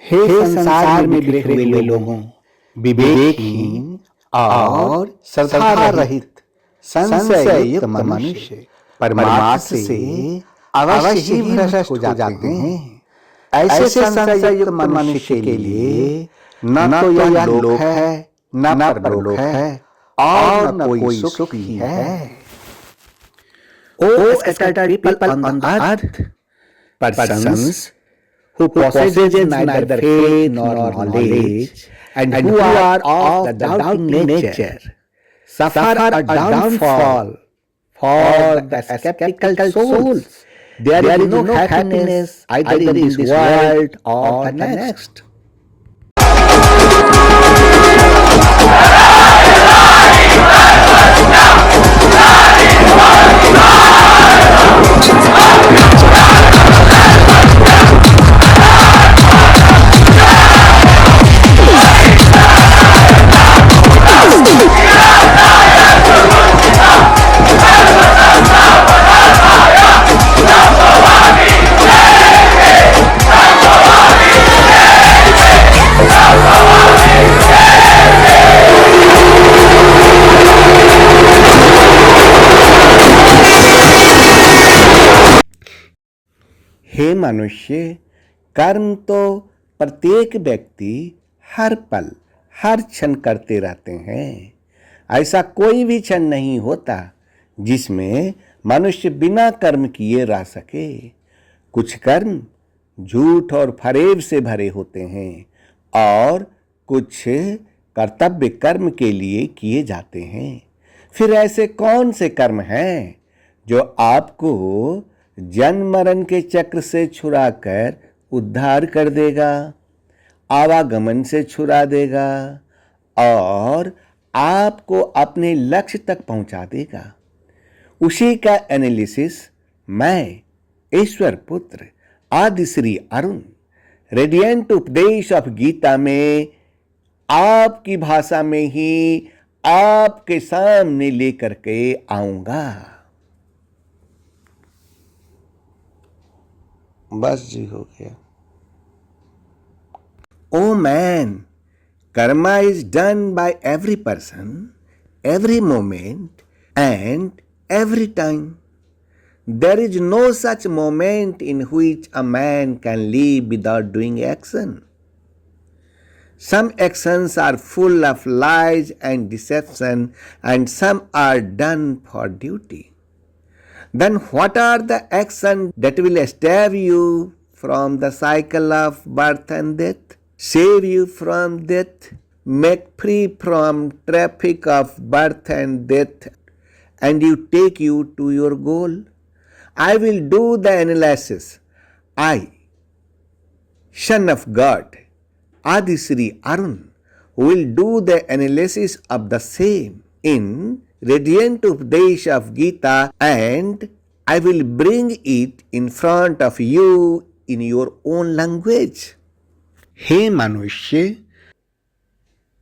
हे संसार में बिखरे हुए लोगों, विवेकहीन और श्रद्धा रहित संशय युक्त मनुष्य परमार्थ से अवश्य ही भ्रष्ट हो जाते हैं। ऐसे संशय युक्त मनुष्य के लिए न तो यह लोक है, न परलोक है और न कोई सुख ही है। O scattered people on the earth, persons who possess neither faith nor knowledge, and who are of the doubting nature, suffer a downfall. For the skeptical souls, there is no happiness either in this world or the next. हे मनुष्य, कर्म तो प्रत्येक व्यक्ति हर पल हर क्षण करते रहते हैं। ऐसा कोई भी क्षण नहीं होता जिसमें मनुष्य बिना कर्म किए रह सके। कुछ कर्म झूठ और फरेब से भरे होते हैं और कुछ कर्तव्य कर्म के लिए किए जाते हैं। फिर ऐसे कौन से कर्म हैं जो आपको जन्म मरण के चक्र से छुड़ाकर उद्धार कर देगा, आवागमन से छुड़ा देगा और आपको अपने लक्ष्य तक पहुंचा देगा। उसी का एनालिसिस मैं, ईश्वर पुत्र आदि श्री अरुण, रेडियंट उपदेश ऑफ गीता में आपकी भाषा में ही आपके सामने लेकर के आऊंगा। बस जी हो गया। Oh man, karma is done by every person, every moment and every time. There is no such moment in which a man can live without doing action. Some actions are full of lies and deception, and some are done for duty. Then what are the actions that will save you from the cycle of birth and death, save you from death, make free from traffic of birth and death, and you take you to your goal? I will do the analysis. I, Son of God, Adi Sri Arun, will do the analysis of the same in Radiant Upadesh of Gita, and I will bring it in front of you in your own language. हे मनुष्य,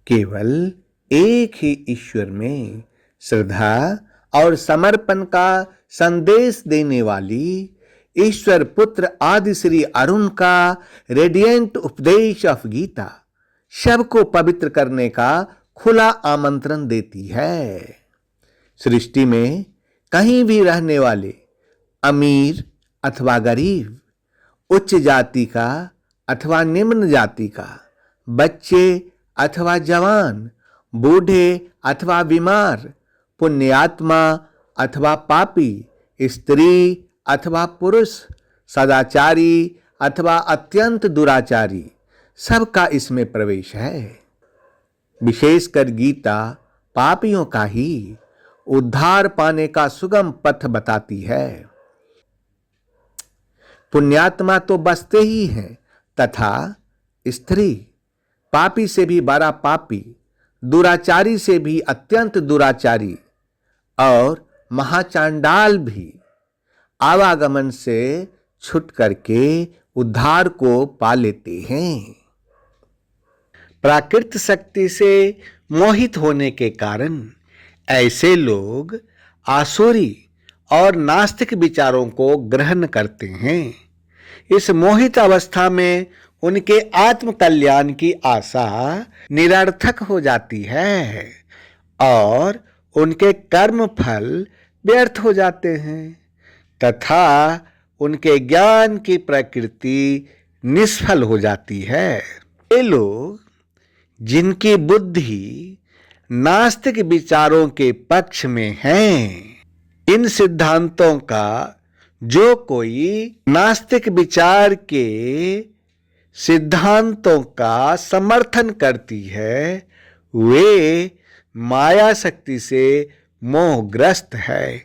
केवल एक ही ईश्वर में श्रद्धा और समर्पण का संदेश देने वाली ईश्वर पुत्र आदि श्री अरुण का रेडिएंट उपदेश ऑफ गीता सबको पवित्र करने का खुला आमंत्रण देती है। सृष्टि में कहीं भी रहने वाले अमीर अथवा गरीब, उच्च जाति का अथवा निम्न जाति का, बच्चे अथवा जवान, बूढ़े अथवा बीमार, पुण्यात्मा अथवा पापी, स्त्री अथवा पुरुष, सदाचारी अथवा अत्यंत दुराचारी, सबका इसमें प्रवेश है। विशेषकर गीता पापियों का ही उद्धार पाने का सुगम पथ बताती है। पुण्यात्मा तो बसते ही हैं, तथा स्त्री पापी से भी बड़ा पापी, दुराचारी से भी अत्यंत दुराचारी और महाचांडाल भी आवागमन से छूट करके उद्धार को पा लेते हैं। प्राकृत शक्ति से मोहित होने के कारण ऐसे लोग आसुरी और नास्तिक विचारों को ग्रहण करते हैं। इस मोहित अवस्था में उनके आत्म कल्याण की आशा निरर्थक हो जाती है और उनके कर्म फल व्यर्थ हो जाते हैं तथा उनके ज्ञान की प्रकृति निष्फल हो जाती है। ये लोग जिनकी बुद्धि नास्तिक विचारों के पक्ष में हैं, इन सिद्धांतों का जो कोई नास्तिक विचार के सिद्धांतों का समर्थन करती है, वे माया शक्ति से मोहग्रस्त है।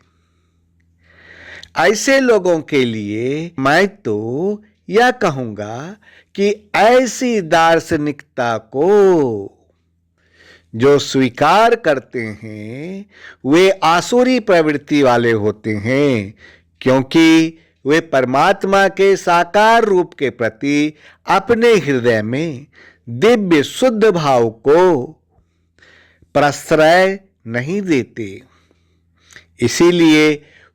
ऐसे लोगों के लिए मैं तो यह कहूंगा कि ऐसी दार्शनिकता को जो स्वीकार करते हैं वे आसुरी प्रवृत्ति वाले होते हैं, क्योंकि वे परमात्मा के साकार रूप के प्रति अपने हृदय में दिव्य शुद्ध भाव को प्रश्रय नहीं देते। इसीलिए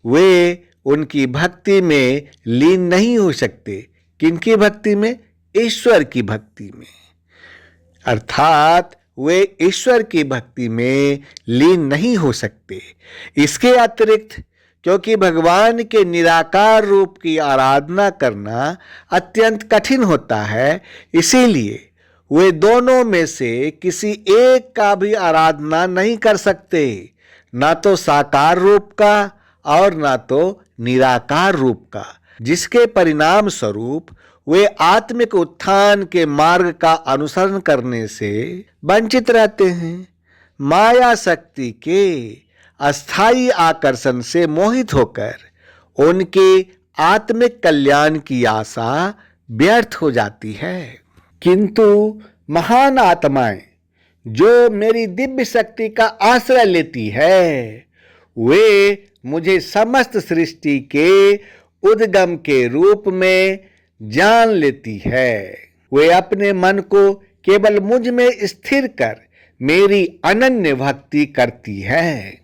वे उनकी भक्ति में लीन नहीं हो सकते। किनकी भक्ति में? ईश्वर की भक्ति में। अर्थात वे ईश्वर की भक्ति में लीन नहीं हो सकते। इसके अतिरिक्त क्योंकि भगवान के निराकार रूप की आराधना करना अत्यंत कठिन होता है, इसीलिए वे दोनों में से किसी एक का भी आराधना नहीं कर सकते, ना तो साकार रूप का और ना तो निराकार रूप का, जिसके परिणाम स्वरूप वे आत्मिक उत्थान के मार्ग का अनुसरण करने से वंचित रहते हैं। माया शक्ति के अस्थायी आकर्षण से मोहित होकर उनके आत्मिक कल्याण की आशा व्यर्थ हो जाती है। किंतु महान आत्माएं जो मेरी दिव्य शक्ति का आश्रय लेती है, वे मुझे समस्त सृष्टि के उद्गम के रूप में जान लेती है। वे अपने मन को केवल मुझ में स्थिर कर मेरी अनन्य भक्ति करती है।